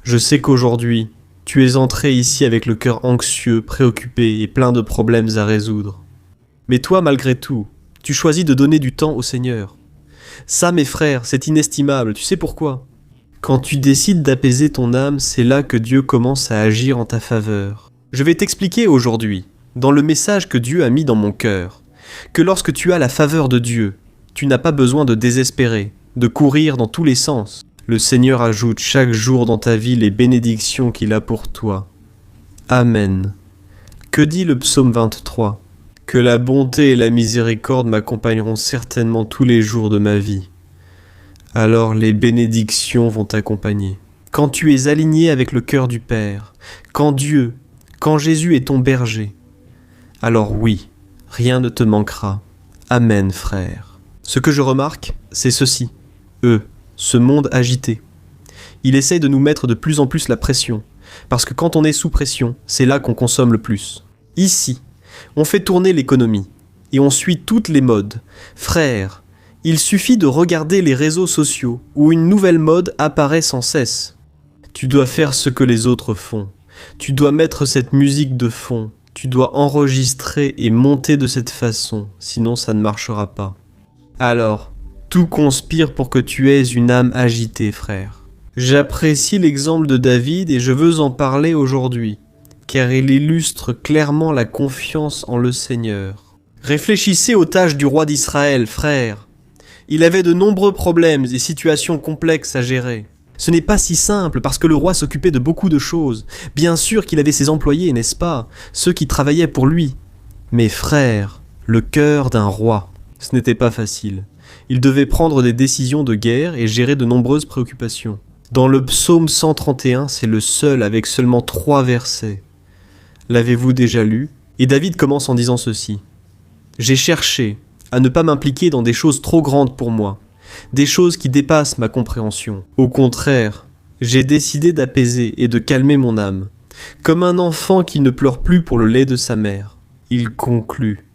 Je sais qu'aujourd'hui, tu es entré ici avec le cœur anxieux, préoccupé et plein de problèmes à résoudre. Mais toi, malgré tout, tu choisis de donner du temps au Seigneur. Ça, mes frères, c'est inestimable, tu sais pourquoi? Quand tu décides d'apaiser ton âme, c'est là que Dieu commence à agir en ta faveur. Je vais t'expliquer aujourd'hui, dans le message que Dieu a mis dans mon cœur, que lorsque tu as la faveur de Dieu, tu n'as pas besoin de désespérer, de courir dans tous les sens. Le Seigneur ajoute chaque jour dans ta vie les bénédictions qu'il a pour toi. Amen. Que dit le psaume 23? Que la bonté et la miséricorde m'accompagneront certainement tous les jours de ma vie. Alors les bénédictions vont t'accompagner. Quand tu es aligné avec le cœur du Père, quand Jésus est ton berger, alors oui, rien ne te manquera. Amen, frère. Ce que je remarque, c'est ceci. Ce monde agité. Il essaye de nous mettre de plus en plus la pression, parce que quand on est sous pression, c'est là qu'on consomme le plus. Ici, on fait tourner l'économie, et on suit toutes les modes. Frère, il suffit de regarder les réseaux sociaux, où une nouvelle mode apparaît sans cesse. Tu dois faire ce que les autres font. Tu dois mettre cette musique de fond. Tu dois enregistrer et monter de cette façon, sinon ça ne marchera pas. Alors, tout conspire pour que tu aies une âme agitée, frère. J'apprécie l'exemple de David et je veux en parler aujourd'hui, car il illustre clairement la confiance en le Seigneur. Réfléchissez aux tâches du roi d'Israël, frère. Il avait de nombreux problèmes et situations complexes à gérer. Ce n'est pas si simple parce que le roi s'occupait de beaucoup de choses. Bien sûr qu'il avait ses employés, n'est-ce pas? Ceux qui travaillaient pour lui. Mais frère, le cœur d'un roi, ce n'était pas facile. Il devait prendre des décisions de guerre et gérer de nombreuses préoccupations. Dans le psaume 131, c'est le seul avec seulement 3 versets. L'avez-vous déjà lu? Et David commence en disant ceci. « J'ai cherché à ne pas m'impliquer dans des choses trop grandes pour moi, des choses qui dépassent ma compréhension. Au contraire, j'ai décidé d'apaiser et de calmer mon âme, comme un enfant qui ne pleure plus pour le lait de sa mère. » Il conclut.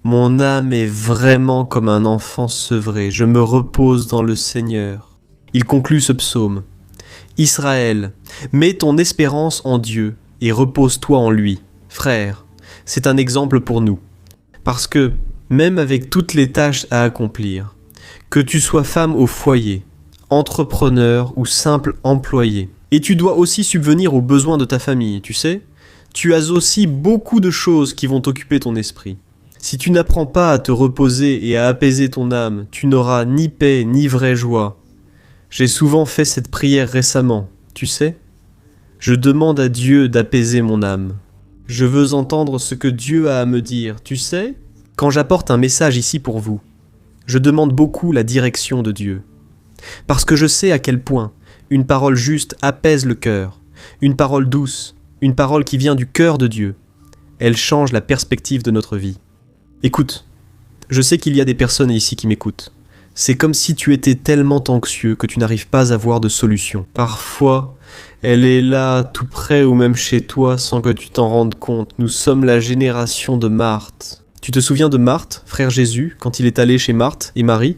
« Mon âme est vraiment comme un enfant sevré, je me repose dans le Seigneur. » Il conclut ce psaume. « Israël, mets ton espérance en Dieu et repose-toi en lui. » Frère, c'est un exemple pour nous. Parce que, même avec toutes les tâches à accomplir, que tu sois femme au foyer, entrepreneur ou simple employé, et tu dois aussi subvenir aux besoins de ta famille, tu sais, tu as aussi beaucoup de choses qui vont occuper ton esprit. Si tu n'apprends pas à te reposer et à apaiser ton âme, tu n'auras ni paix ni vraie joie. J'ai souvent fait cette prière récemment, tu sais. Je demande à Dieu d'apaiser mon âme. Je veux entendre ce que Dieu a à me dire, tu sais. Quand j'apporte un message ici pour vous, je demande beaucoup la direction de Dieu. Parce que je sais à quel point une parole juste apaise le cœur, une parole douce, une parole qui vient du cœur de Dieu. Elle change la perspective de notre vie. Écoute, je sais qu'il y a des personnes ici qui m'écoutent. C'est comme si tu étais tellement anxieux que tu n'arrives pas à voir de solution. Parfois, elle est là, tout près ou même chez toi, sans que tu t'en rendes compte. Nous sommes la génération de Marthe. Tu te souviens de Marthe, frère Jésus, quand il est allé chez Marthe et Marie?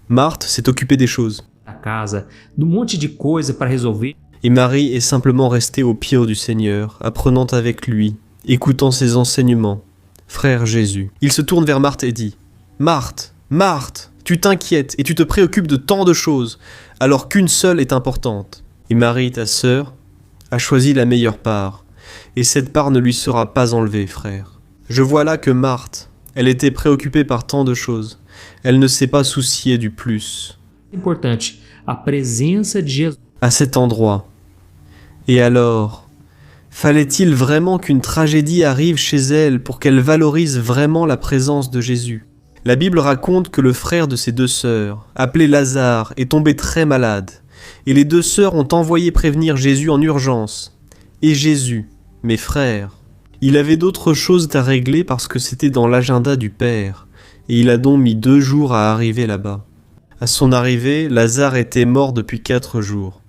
Marthe s'est occupée des choses. Casa, monte de coisa para resolver. Et Marie est simplement restée au pied du Seigneur, apprenant avec lui, écoutant ses enseignements. Frère Jésus. Il se tourne vers Marthe et dit « Marthe, Marthe, tu t'inquiètes et tu te préoccupes de tant de choses, alors qu'une seule est importante. Et Marie, ta sœur, a choisi la meilleure part, et cette part ne lui sera pas enlevée, frère. Je vois là que Marthe, elle était préoccupée par tant de choses. Elle ne s'est pas souciée du plus. Importante, a presença de Jesus. À cet endroit. Et alors, fallait-il vraiment qu'une tragédie arrive chez elle pour qu'elle valorise vraiment la présence de Jésus? La Bible raconte que le frère de ses 2 sœurs, appelé Lazare, est tombé très malade, et les 2 sœurs ont envoyé prévenir Jésus en urgence. Et Jésus, mes frères, il avait d'autres choses à régler parce que c'était dans l'agenda du Père, et il a donc mis 2 jours à arriver là-bas. À son arrivée, Lazare était mort depuis 4 jours.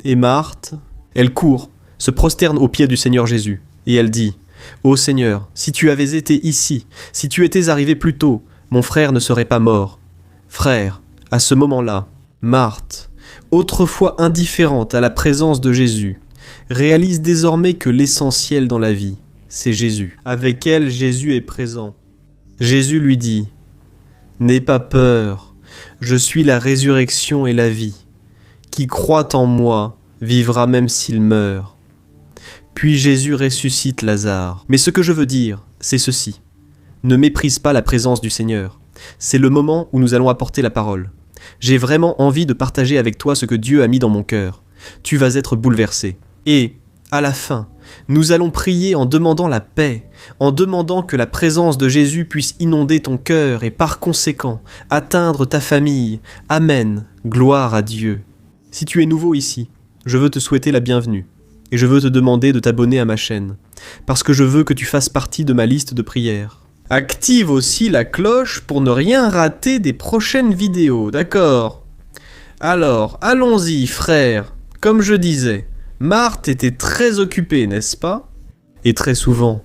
Et Marthe, elle court, se prosterne aux pieds du Seigneur Jésus, et elle dit « Ô Seigneur, si tu avais été ici, si tu étais arrivé plus tôt, mon frère ne serait pas mort. » Frère, à ce moment-là, Marthe, autrefois indifférente à la présence de Jésus, réalise désormais que l'essentiel dans la vie, c'est Jésus. Avec elle, Jésus est présent. Jésus lui dit « N'aie pas peur, je suis la résurrection et la vie. Qui croit en moi vivra même s'il meurt. » Puis Jésus ressuscite Lazare. Mais ce que je veux dire, c'est ceci. Ne méprise pas la présence du Seigneur. C'est le moment où nous allons apporter la parole. J'ai vraiment envie de partager avec toi ce que Dieu a mis dans mon cœur. Tu vas être bouleversé. Et, à la fin, nous allons prier en demandant la paix, en demandant que la présence de Jésus puisse inonder ton cœur et par conséquent atteindre ta famille. Amen. Gloire à Dieu. Si tu es nouveau ici, je veux te souhaiter la bienvenue. Et je veux te demander de t'abonner à ma chaîne, parce que je veux que tu fasses partie de ma liste de prières. Active aussi la cloche pour ne rien rater des prochaines vidéos, d'accord? Alors, allons-y, frère. Comme je disais, Marthe était très occupée, n'est-ce pas? Et très souvent,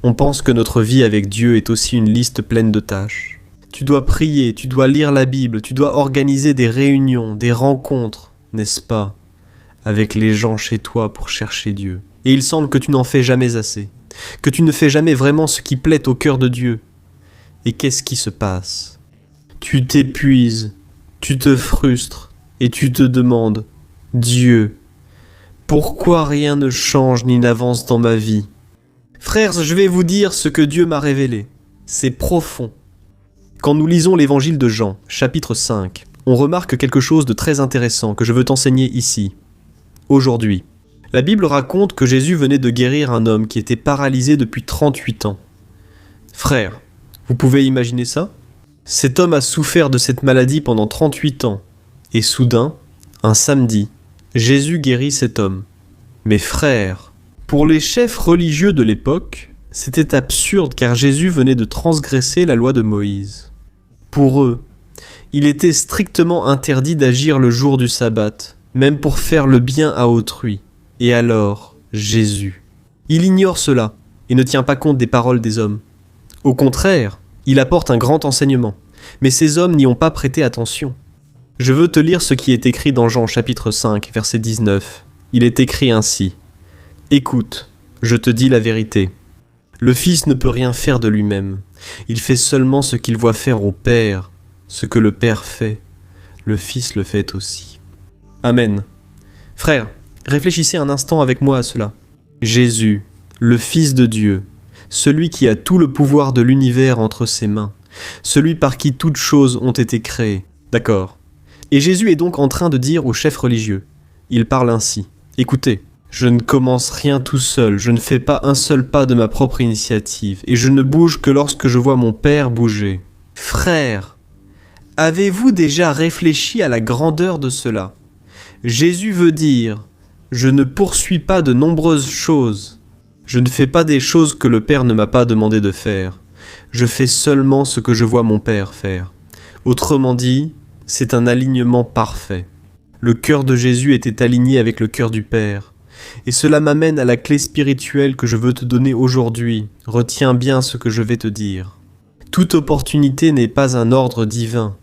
on pense que notre vie avec Dieu est aussi une liste pleine de tâches. Tu dois prier, tu dois lire la Bible, tu dois organiser des réunions, des rencontres, n'est-ce pas? Avec les gens chez toi pour chercher Dieu. Et il semble que tu n'en fais jamais assez, que tu ne fais jamais vraiment ce qui plaît au cœur de Dieu. Et qu'est-ce qui se passe? Tu t'épuises, tu te frustres, et tu te demandes, Dieu, pourquoi rien ne change ni n'avance dans ma vie? Frères, je vais vous dire ce que Dieu m'a révélé. C'est profond. Quand nous lisons l'évangile de Jean, chapitre 5, on remarque quelque chose de très intéressant que je veux t'enseigner ici. Aujourd'hui, la Bible raconte que Jésus venait de guérir un homme qui était paralysé depuis 38 ans. Frère, vous pouvez imaginer ça? Cet homme a souffert de cette maladie pendant 38 ans. Et soudain, un samedi, Jésus guérit cet homme. Mais frère, pour les chefs religieux de l'époque, c'était absurde car Jésus venait de transgresser la loi de Moïse. Pour eux, il était strictement interdit d'agir le jour du sabbat, même pour faire le bien à autrui. Et alors, Jésus. Il ignore cela et ne tient pas compte des paroles des hommes. Au contraire, il apporte un grand enseignement, mais ces hommes n'y ont pas prêté attention. Je veux te lire ce qui est écrit dans Jean chapitre 5, verset 19. Il est écrit ainsi. « Écoute, je te dis la vérité. Le Fils ne peut rien faire de lui-même. Il fait seulement ce qu'il voit faire au Père. Ce que le Père fait, le Fils le fait aussi. » Amen. Frères, réfléchissez un instant avec moi à cela. Jésus, le Fils de Dieu, celui qui a tout le pouvoir de l'univers entre ses mains, celui par qui toutes choses ont été créées. D'accord. Et Jésus est donc en train de dire aux chefs religieux. Il parle ainsi. Écoutez, je ne commence rien tout seul, je ne fais pas un seul pas de ma propre initiative, et je ne bouge que lorsque je vois mon Père bouger. Frères, avez-vous déjà réfléchi à la grandeur de cela? Jésus veut dire « Je ne poursuis pas de nombreuses choses. Je ne fais pas des choses que le Père ne m'a pas demandé de faire. Je fais seulement ce que je vois mon Père faire. » Autrement dit, c'est un alignement parfait. Le cœur de Jésus était aligné avec le cœur du Père. Et cela m'amène à la clé spirituelle que je veux te donner aujourd'hui. Retiens bien ce que je vais te dire. Toute opportunité n'est pas un ordre divin.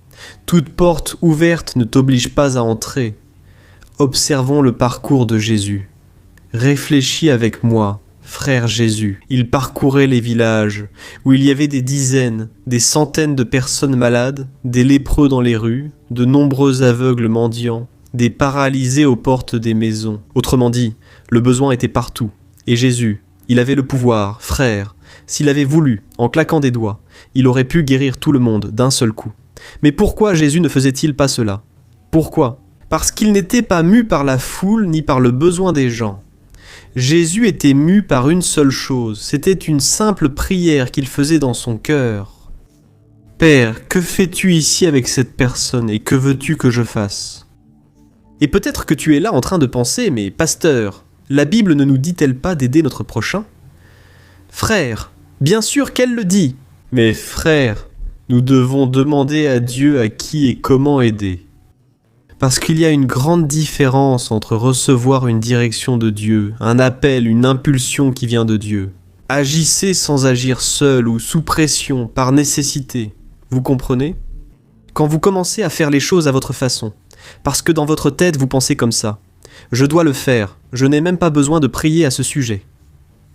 Toute porte ouverte ne t'oblige pas à entrer. Observons le parcours de Jésus. Réfléchis avec moi, frère Jésus. Il parcourait les villages où il y avait des dizaines, des centaines de personnes malades, des lépreux dans les rues, de nombreux aveugles mendiants, des paralysés aux portes des maisons. Autrement dit, le besoin était partout. Et Jésus, il avait le pouvoir, frère. S'il avait voulu, en claquant des doigts, il aurait pu guérir tout le monde d'un seul coup. Mais pourquoi Jésus ne faisait-il pas cela? Pourquoi? Parce qu'il n'était pas mu par la foule ni par le besoin des gens. Jésus était mu par une seule chose, c'était une simple prière qu'il faisait dans son cœur. « Père, que fais-tu ici avec cette personne et que veux-tu que je fasse ?» Et peut-être que tu es là en train de penser « Mais pasteur, la Bible ne nous dit-elle pas d'aider notre prochain ?» Frère, bien sûr qu'elle le dit. Mais frère, nous devons demander à Dieu à qui et comment aider. Parce qu'il y a une grande différence entre recevoir une direction de Dieu, un appel, une impulsion qui vient de Dieu. Agissez sans agir seul ou sous pression, par nécessité. Vous comprenez? Quand vous commencez à faire les choses à votre façon, Parce que dans votre tête, vous pensez comme ça. Je dois le faire, je n'ai même pas besoin de prier à ce sujet.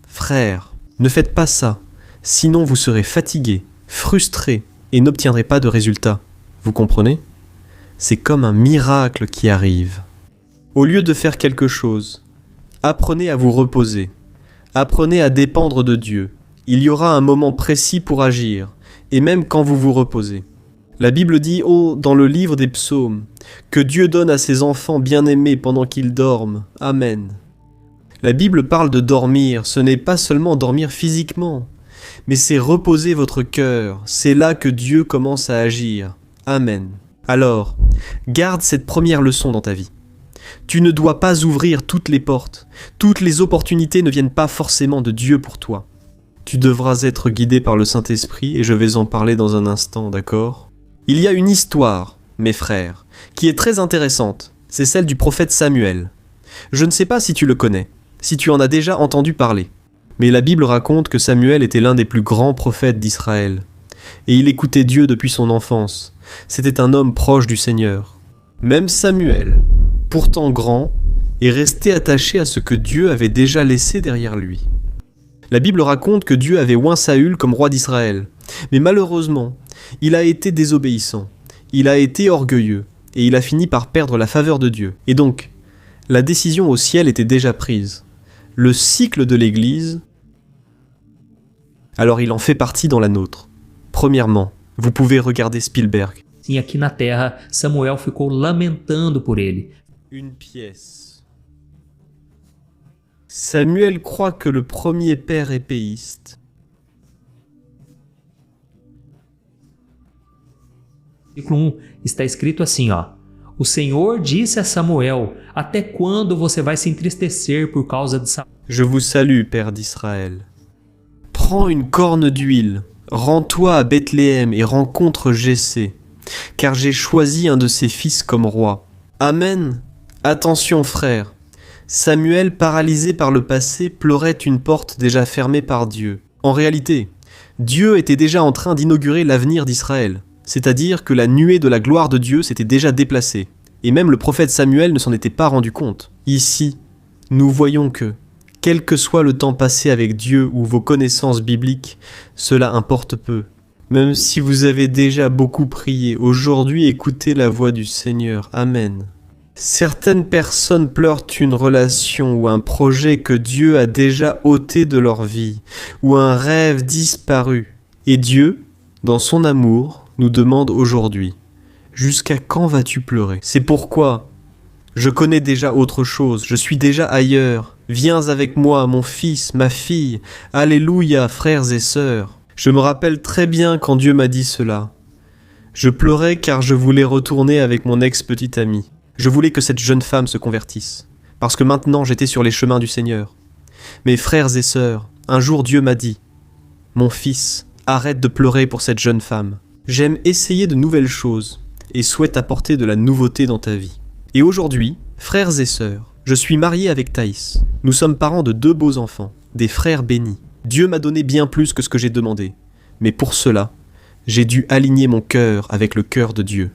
Frère, ne faites pas ça, sinon vous serez fatigué, frustré et n'obtiendrez pas de résultat. Vous comprenez ? C'est comme un miracle qui arrive. Au lieu de faire quelque chose, apprenez à vous reposer. Apprenez à dépendre de Dieu. Il y aura un moment précis pour agir, et même quand vous vous reposez. La Bible dit, dans le livre des psaumes, que Dieu donne à ses enfants bien-aimés pendant qu'ils dorment. Amen. La Bible parle de dormir, ce n'est pas seulement dormir physiquement, mais c'est reposer votre cœur, c'est là que Dieu commence à agir. Amen. Alors, garde cette première leçon dans ta vie. Tu ne dois pas ouvrir toutes les portes, toutes les opportunités ne viennent pas forcément de Dieu pour toi. Tu devras être guidé par le Saint-Esprit et je vais en parler dans un instant, d'accord ? Il y a une histoire, mes frères, qui est très intéressante, c'est celle du prophète Samuel. Je ne sais pas si tu le connais, si tu en as déjà entendu parler, mais la Bible raconte que Samuel était l'un des plus grands prophètes d'Israël. Et il écoutait Dieu depuis son enfance, c'était un homme proche du Seigneur. Même Samuel, pourtant grand, est resté attaché à ce que Dieu avait déjà laissé derrière lui. La Bible raconte que Dieu avait oint Saül comme roi d'Israël, mais malheureusement, il a été désobéissant, il a été orgueilleux, et il a fini par perdre la faveur de Dieu. Et donc, la décision au ciel était déjà prise. Le cycle de l'Église, alors il en fait partie dans la nôtre. Premièrement, vous pouvez regarder Spielberg. Sim, aqui na terra, Samuel ficou lamentando por ele. Une pièce. Samuel croit que le premier père épéiste. Versículo 1 está escrito assim, ó. O Senhor disse a Samuel, até quando você vai se entristecer por causa de Saul? Je vous salue, Père d'Israël. Prends une corne d'huile, rends-toi à Bethléem et rencontre Jessé, car j'ai choisi un de ses fils comme roi. Amen. Attention, frère. Samuel, paralysé par le passé, pleurait une porte déjà fermée par Dieu. En réalité, Dieu était déjà en train d'inaugurer l'avenir d'Israël, c'est-à-dire que la nuée de la gloire de Dieu s'était déjà déplacée, et même le prophète Samuel ne s'en était pas rendu compte. Ici, nous voyons que, quel que soit le temps passé avec Dieu ou vos connaissances bibliques, cela importe peu. Même si vous avez déjà beaucoup prié, aujourd'hui écoutez la voix du Seigneur. Amen. Certaines personnes pleurent une relation ou un projet que Dieu a déjà ôté de leur vie, ou un rêve disparu. Et Dieu, dans son amour, nous demande aujourd'hui, jusqu'à quand vas-tu pleurer ? C'est pourquoi je connais déjà autre chose, je suis déjà ailleurs. Viens avec moi, mon fils, ma fille. Alléluia, frères et sœurs. Je me rappelle très bien quand Dieu m'a dit cela. Je pleurais car je voulais retourner avec mon ex-petite amie. Je voulais que cette jeune femme se convertisse, parce que maintenant j'étais sur les chemins du Seigneur. Mes frères et sœurs, un jour Dieu m'a dit « Mon fils, arrête de pleurer pour cette jeune femme. J'aime essayer de nouvelles choses et souhaite apporter de la nouveauté dans ta vie. » Et aujourd'hui, frères et sœurs, je suis marié avec Thaïs. Nous sommes parents de 2 beaux enfants, des frères bénis. Dieu m'a donné bien plus que ce que j'ai demandé. Mais pour cela, j'ai dû aligner mon cœur avec le cœur de Dieu.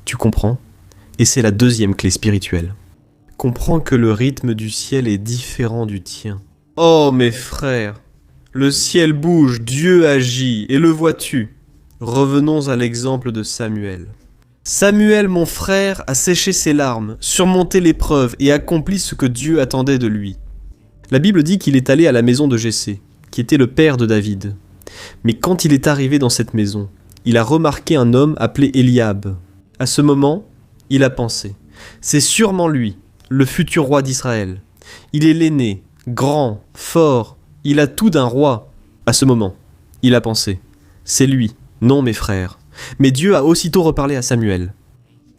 Tu comprends ? Et c'est la 2e clé spirituelle. Comprends que le rythme du ciel est différent du tien. Oh mes frères, le ciel bouge, Dieu agit, et le vois-tu ? Revenons à l'exemple de Samuel. Samuel, mon frère, a séché ses larmes, surmonté l'épreuve et accompli ce que Dieu attendait de lui. La Bible dit qu'il est allé à la maison de Jessé, qui était le père de David. Mais quand il est arrivé dans cette maison, il a remarqué un homme appelé Eliab. À ce moment, il a pensé, c'est sûrement lui, le futur roi d'Israël. Il est l'aîné, grand, fort, il a tout d'un roi. À ce moment, il a pensé, c'est lui, non mes frères. Mais Dieu a aussitôt reparlé à Samuel.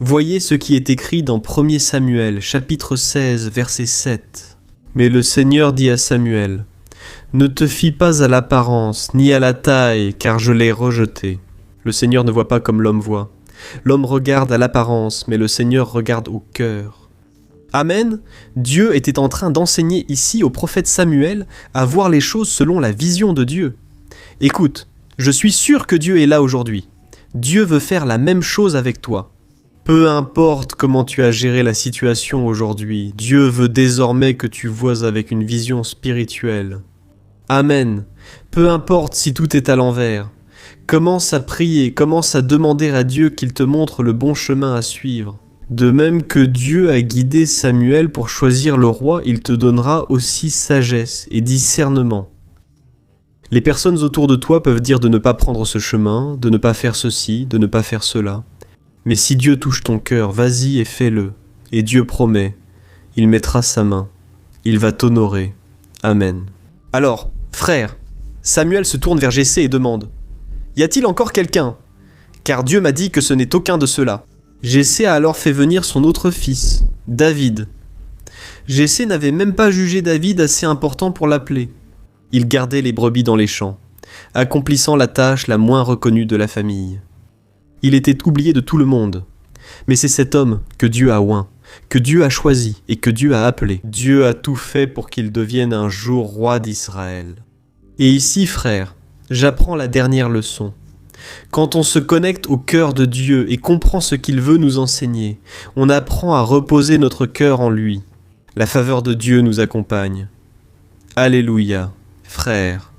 Voyez ce qui est écrit dans 1 Samuel, chapitre 16, verset 7. Mais le Seigneur dit à Samuel, « Ne te fie pas à l'apparence, ni à la taille, car je l'ai rejeté. » Le Seigneur ne voit pas comme l'homme voit. L'homme regarde à l'apparence, mais le Seigneur regarde au cœur. Amen. Dieu était en train d'enseigner ici au prophète Samuel à voir les choses selon la vision de Dieu. Écoute, je suis sûr que Dieu est là aujourd'hui. Dieu veut faire la même chose avec toi. Peu importe comment tu as géré la situation aujourd'hui, Dieu veut désormais que tu vois avec une vision spirituelle. Amen. Peu importe si tout est à l'envers. Commence à prier, commence à demander à Dieu qu'il te montre le bon chemin à suivre. De même que Dieu a guidé Samuel pour choisir le roi, il te donnera aussi sagesse et discernement. Les personnes autour de toi peuvent dire de ne pas prendre ce chemin, de ne pas faire ceci, de ne pas faire cela. Mais si Dieu touche ton cœur, vas-y et fais-le. Et Dieu promet, il mettra sa main, il va t'honorer. Amen. Alors, frère, Samuel se tourne vers Jessé et demande « Y a-t-il encore quelqu'un ? Car Dieu m'a dit que ce n'est aucun de ceux-là. » Jessé a alors fait venir son autre fils, David. Jessé n'avait même pas jugé David assez important pour l'appeler. Il gardait les brebis dans les champs, accomplissant la tâche la moins reconnue de la famille. Il était oublié de tout le monde. Mais c'est cet homme que Dieu a oint, que Dieu a choisi et que Dieu a appelé. Dieu a tout fait pour qu'il devienne un jour roi d'Israël. Et ici, frère, j'apprends la dernière leçon. Quand on se connecte au cœur de Dieu et comprend ce qu'il veut nous enseigner, on apprend à reposer notre cœur en lui. La faveur de Dieu nous accompagne. Alléluia, frère.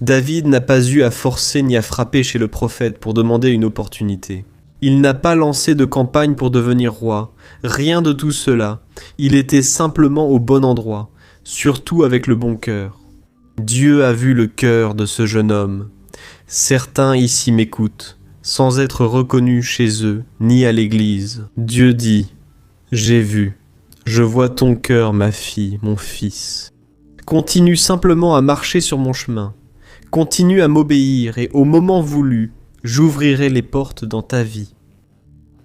David n'a pas eu à forcer ni à frapper chez le prophète pour demander une opportunité. Il n'a pas lancé de campagne pour devenir roi, rien de tout cela. Il était simplement au bon endroit, surtout avec le bon cœur. Dieu a vu le cœur de ce jeune homme. Certains ici m'écoutent, sans être reconnus chez eux, ni à l'église. Dieu dit, « J'ai vu, je vois ton cœur, ma fille, mon fils. Continue simplement à marcher sur mon chemin. Continue à m'obéir et au moment voulu, j'ouvrirai les portes dans ta vie. »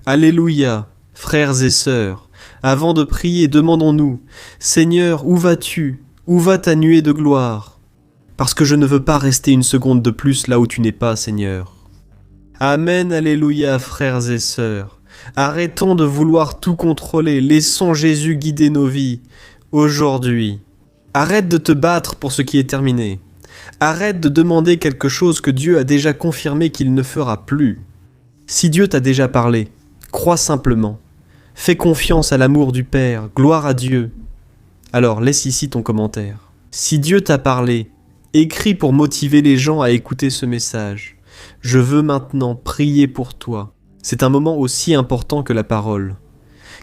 Alléluia, frères et sœurs. Avant de prier, demandons-nous, « Seigneur, où vas-tu? Où va ta nuée de gloire? » Parce que je ne veux pas rester une seconde de plus là où tu n'es pas, Seigneur. Amen, alléluia, frères et sœurs. Arrêtons de vouloir tout contrôler, laissons Jésus guider nos vies, aujourd'hui. Arrête de te battre pour ce qui est terminé. Arrête de demander quelque chose que Dieu a déjà confirmé qu'il ne fera plus. Si Dieu t'a déjà parlé, crois simplement. Fais confiance à l'amour du Père, gloire à Dieu. Alors laisse ici ton commentaire. Si Dieu t'a parlé, écris pour motiver les gens à écouter ce message. Je veux maintenant prier pour toi. C'est un moment aussi important que la parole.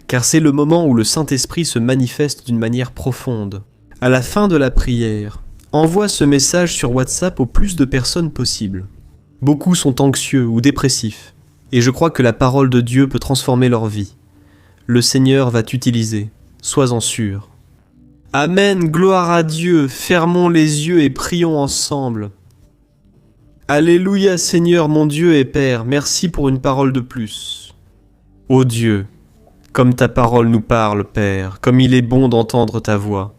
Car c'est le moment où le Saint-Esprit se manifeste d'une manière profonde. À la fin de la prière, envoie ce message sur WhatsApp au plus de personnes possible. Beaucoup sont anxieux ou dépressifs, et je crois que la parole de Dieu peut transformer leur vie. Le Seigneur va t'utiliser, sois-en sûr. Amen, gloire à Dieu, fermons les yeux et prions ensemble. Alléluia Seigneur mon Dieu et Père, merci pour une parole de plus. Ô Dieu, comme ta parole nous parle, Père, comme il est bon d'entendre ta voix.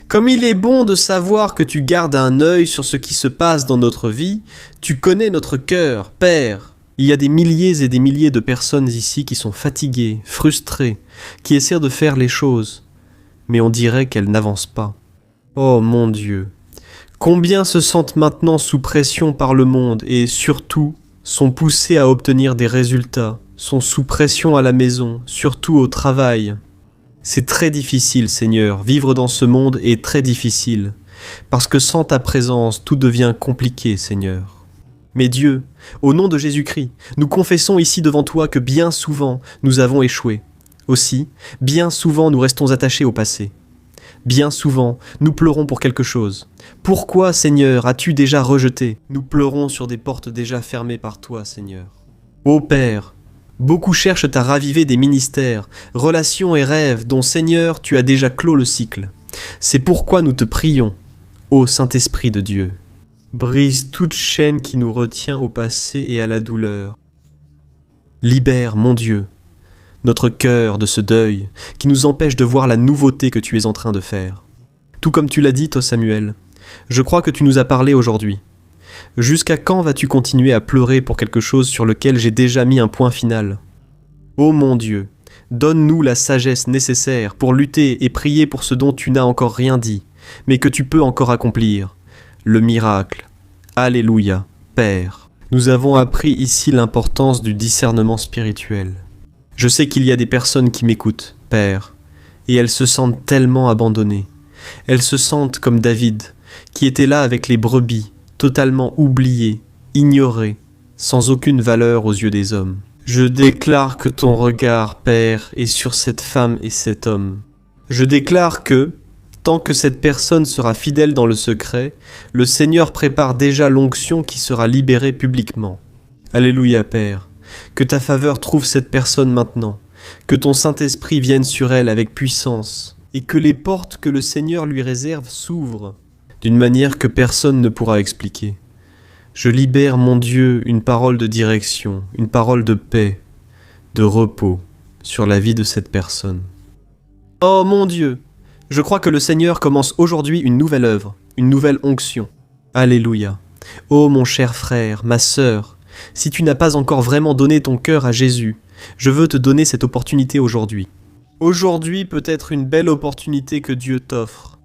Comme il est bon de savoir que tu gardes un œil sur ce qui se passe dans notre vie, tu connais notre cœur, Père. Il y a des milliers et des milliers de personnes ici qui sont fatiguées, frustrées, qui essaient de faire les choses, mais on dirait qu'elles n'avancent pas. Oh mon Dieu, combien se sentent maintenant sous pression par le monde et surtout sont poussés à obtenir des résultats, sont sous pression à la maison, surtout au travail. C'est très difficile, Seigneur, vivre dans ce monde est très difficile, parce que sans ta présence, tout devient compliqué, Seigneur. Mais Dieu, au nom de Jésus-Christ, nous confessons ici devant toi que bien souvent nous avons échoué. Aussi, bien souvent nous restons attachés au passé. Bien souvent, nous pleurons pour quelque chose. Pourquoi, Seigneur, as-tu déjà rejeté? Nous pleurons sur des portes déjà fermées par toi, Seigneur. Ô Père, beaucoup cherchent à raviver des ministères, relations et rêves dont, Seigneur, tu as déjà clos le cycle. C'est pourquoi nous te prions, ô Saint-Esprit de Dieu. Brise toute chaîne qui nous retient au passé et à la douleur. Libère, mon Dieu, notre cœur de ce deuil qui nous empêche de voir la nouveauté que tu es en train de faire. Tout comme tu l'as dit, toi Samuel, je crois que tu nous as parlé aujourd'hui. Jusqu'à quand vas-tu continuer à pleurer pour quelque chose sur lequel j'ai déjà mis un point final? Ô mon Dieu, donne-nous la sagesse nécessaire pour lutter et prier pour ce dont tu n'as encore rien dit, mais que tu peux encore accomplir. Le miracle. Alléluia, Père. Nous avons appris ici l'importance du discernement spirituel. Je sais qu'il y a des personnes qui m'écoutent, Père, et elles se sentent tellement abandonnées. Elles se sentent comme David, qui était là avec les brebis, totalement oublié, ignoré, sans aucune valeur aux yeux des hommes. Je déclare que ton regard, Père, est sur cette femme et cet homme. Je déclare que, tant que cette personne sera fidèle dans le secret, le Seigneur prépare déjà l'onction qui sera libérée publiquement. Alléluia, Père. Que ta faveur trouve cette personne maintenant, que ton Saint-Esprit vienne sur elle avec puissance, et que les portes que le Seigneur lui réserve s'ouvrent, d'une manière que personne ne pourra expliquer. Je libère, mon Dieu, une parole de direction, une parole de paix, de repos sur la vie de cette personne. Oh mon Dieu, je crois que le Seigneur commence aujourd'hui une nouvelle œuvre, une nouvelle onction. Alléluia. Oh mon cher frère, ma sœur, si tu n'as pas encore vraiment donné ton cœur à Jésus, je veux te donner cette opportunité aujourd'hui. Aujourd'hui peut être une belle opportunité que Dieu t'offre.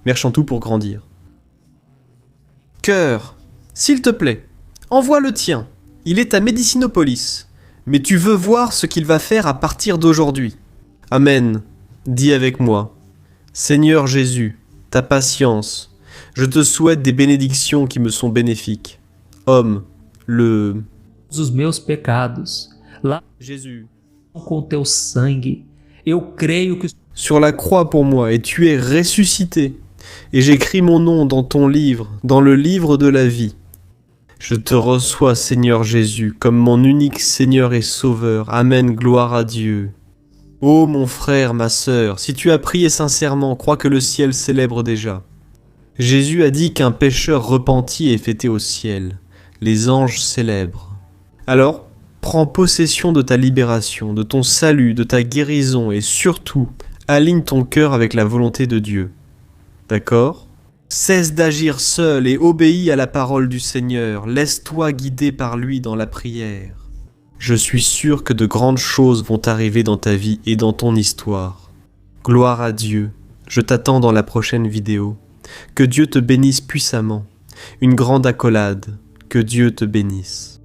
Merchantou pour grandir. Cœur, s'il te plaît, envoie le tien. Il est à Médicinopolis. Mais tu veux voir ce qu'il va faire à partir d'aujourd'hui. Amen. Dis avec moi. Seigneur Jésus, ta patience, je te souhaite des bénédictions qui me sont bénéfiques. Homme, Os meus pecados, lá Jésus, com teu sangue, eu creio que sur la croix pour moi, et tu es ressuscité. Et j'écris mon nom dans ton livre, dans le livre de la vie. Je te reçois, Seigneur Jésus, comme mon unique Seigneur et Sauveur. Amen, gloire à Dieu. Ô mon frère, ma sœur, si tu as prié sincèrement, crois que le ciel célèbre déjà. Jésus a dit qu'un pécheur repenti est fêté au ciel. Les anges célèbrent. Alors, prends possession de ta libération, de ton salut, de ta guérison et surtout, aligne ton cœur avec la volonté de Dieu. D'accord ? Cesse d'agir seul et obéis à la parole du Seigneur. Laisse-toi guider par lui dans la prière. Je suis sûr que de grandes choses vont arriver dans ta vie et dans ton histoire. Gloire à Dieu. Je t'attends dans la prochaine vidéo. Que Dieu te bénisse puissamment. Une grande accolade. Que Dieu te bénisse.